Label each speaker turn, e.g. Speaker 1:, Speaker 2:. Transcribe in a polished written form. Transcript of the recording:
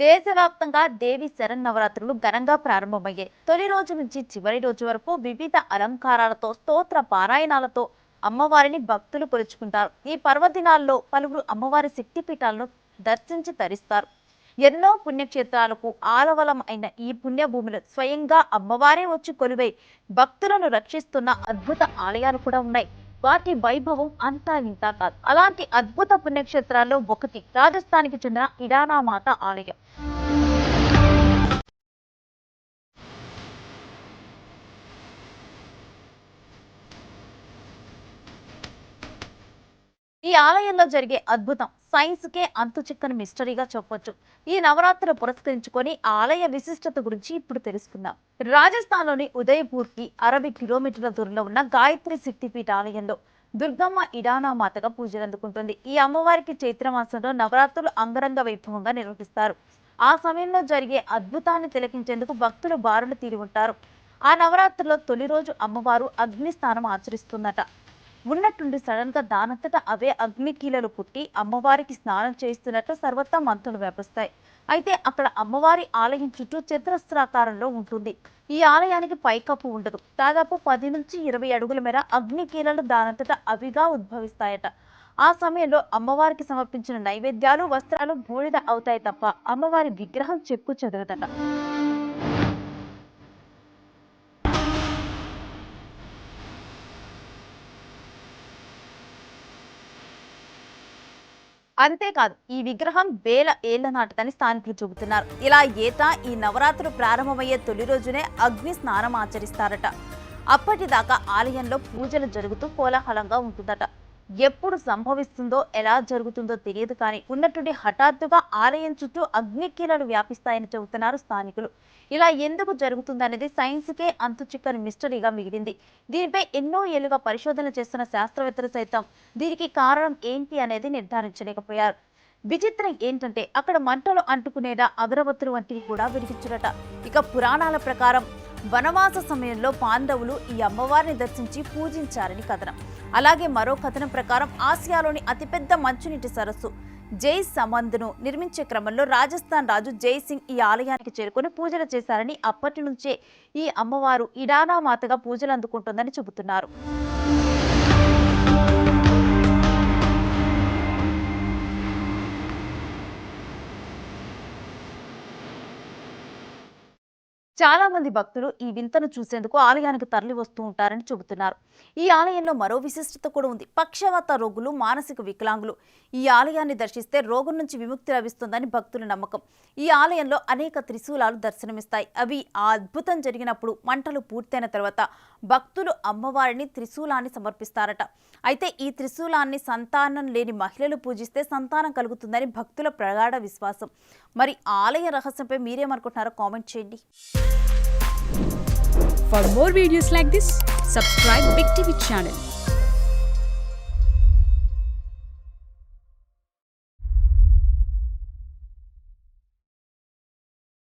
Speaker 1: దేశవ్యాప్తంగా దేవి శరన్నవరాత్రులు ఘనంగా ప్రారంభమయ్యాయి. తొలి రోజు నుంచి చివరి రోజు వరకు వివిధ అలంకారాలతో, స్తోత్ర పారాయణాలతో అమ్మవారిని భక్తులు కొలుచుకుంటారు. ఈ పర్వదినాల్లో పలువురు అమ్మవారి శక్తిపీఠాలను దర్శించి తరిస్తారు. ఎన్నో పుణ్యక్షేత్రాలకు ఆలవలం అయిన ఈ పుణ్యభూమిలో స్వయంగా అమ్మవారే వచ్చి కొలువై భక్తులను రక్షిస్తున్న అద్భుత ఆలయాలు కూడా ఉన్నాయి. వాటి వైభవం అంతా ఇంతా కాదు. అలాంటి అద్భుత పుణ్యక్షేత్రాల్లో ఒకటి రాజస్థాన్కి చెందిన ఇడానామాత ఆలయం. ఈ ఆలయంలో జరిగే అద్భుతం సైన్స్ కే అంతు చిక్కని మిస్టరీగా చెప్పొచ్చు. ఈ నవరాత్రులు పురస్కరించుకొని ఆ ఆలయ విశిష్టత గురించి ఇప్పుడు తెలుసుకుందాం. రాజస్థాన్ లోని ఉదయపూర్ కి 60 కిలోమీటర్ల దూరంలో ఉన్న గాయత్రి శక్తిపీఠ ఆలయంలో దుర్గమ్మ ఇడానా మాతగా పూజలు అందుకుంటుంది. ఈ అమ్మవారికి చైత్రమాసంలో నవరాత్రులు అంగరంగ వైభవంగా నిర్వహిస్తారు. ఆ సమయంలో జరిగే అద్భుతాన్ని తిలకించేందుకు భక్తులు బారులు తీరి ఉంటారు. ఆ నవరాత్రుల్లో తొలి రోజు అమ్మవారు అగ్ని స్నానం ఆచరిస్తుందట. ఉన్నట్టుండి సడన్ గా దానంతట అవే అగ్నికీలలు పుట్టి అమ్మవారికి స్నానం చేస్తున్నట్లు సర్వత్రా మంటలు వ్యాపిస్తాయి. అయితే అక్కడ అమ్మవారి ఆలయం చుట్టూ చతురస్రాకారంలో ఉంటుంది. ఈ ఆలయానికి పైకప్పు ఉండదు. దాదాపు 10 నుంచి 20 అడుగుల మేర అగ్నికీలలు దానంతట అవిగా ఉద్భవిస్తాయట. ఆ సమయంలో అమ్మవారికి సమర్పించిన నైవేద్యాలు, వస్త్రాలు బూడిద అవుతాయి తప్ప అమ్మవారి విగ్రహం చెక్కు చెదరదట. అంతేకాదు, ఈ విగ్రహం వేల ఏళ్ల నాటిదని స్థానికులు చెబుతున్నారు. ఇలా ఏటా ఈ నవరాత్రులు ప్రారంభమయ్యే తొలి రోజునే అగ్ని స్నానం ఆచరిస్తారట. అప్పటిదాకా ఆలయంలో పూజలు జరుగుతూ కోలాహలంగా ఉంటుందట. ఎప్పుడు సంభవిస్తుందో, ఎలా జరుగుతుందో తెలియదు, కానీ ఉన్నట్టుండి హఠాత్తుగా ఆలయం చుట్టూ అగ్నికీలలు వ్యాపిస్తాయని చెబుతున్నారు స్థానికులు. ఇలా ఎందుకు జరుగుతుందనేది సైన్స్కే అంతు చిక్కని మిస్టరీగా మిగిలింది. దీనిపై ఎన్నో ఏళ్లుగా పరిశోధనలు చేస్తున్న శాస్త్రవేత్తలు సైతం దీనికి కారణం ఏంటి అనేది నిర్ధారించలేకపోయారు. విచిత్రం ఏంటంటే అక్కడ మంటలు అంటుకునేలా అగరవత్తులు వంటివి కూడా వెలిగించురట. ఇక పురాణాల ప్రకారం వనవాస సమయంలో పాండవులు ఈ అమ్మవారిని దర్శించి పూజించారని కథనం. అలాగే మరో కథనం ప్రకారం ఆసియాలోని అతిపెద్ద మంచునీటి సరస్సు జై సమంద్ను నిర్మించే క్రమంలో రాజస్థాన్ రాజు జై సింగ్ ఈ ఆలయానికి చేరుకొని పూజలు చేశారని, అప్పటి నుంచే ఈ అమ్మవారు ఇడానా మాతగా పూజలు అందుకుంటుందని చెబుతున్నారు. చాలా మంది భక్తులు ఈ వింతను చూసేందుకు ఆలయానికి తరలి వస్తూ ఉంటారని చెబుతున్నారు. ఈ ఆలయంలో మరో విశిష్టత కూడా ఉంది. పక్షవాత రోగులు, మానసిక వికలాంగులు ఈ ఆలయాన్ని దర్శిస్తే రోగం నుంచి విముక్తి లభిస్తుందని భక్తుల నమ్మకం. ఈ ఆలయంలో అనేక త్రిశూలాలు దర్శనమిస్తాయి. అవి ఆ అద్భుతం జరిగినప్పుడు మంటలు పూర్తయిన తర్వాత భక్తులు అమ్మవారిని త్రిశూలాన్ని సమర్పిస్తారట. అయితే ఈ త్రిశూలాన్ని సంతానం లేని మహిళలు పూజిస్తే సంతానం కలుగుతుందని భక్తుల ప్రగాఢ విశ్వాసం. మరి ఆలయ రహస్యంపై మీరేమనుకుంటున్నారో కామెంట్ చేయండి.
Speaker 2: For more videos like this, subscribe Big TV channel.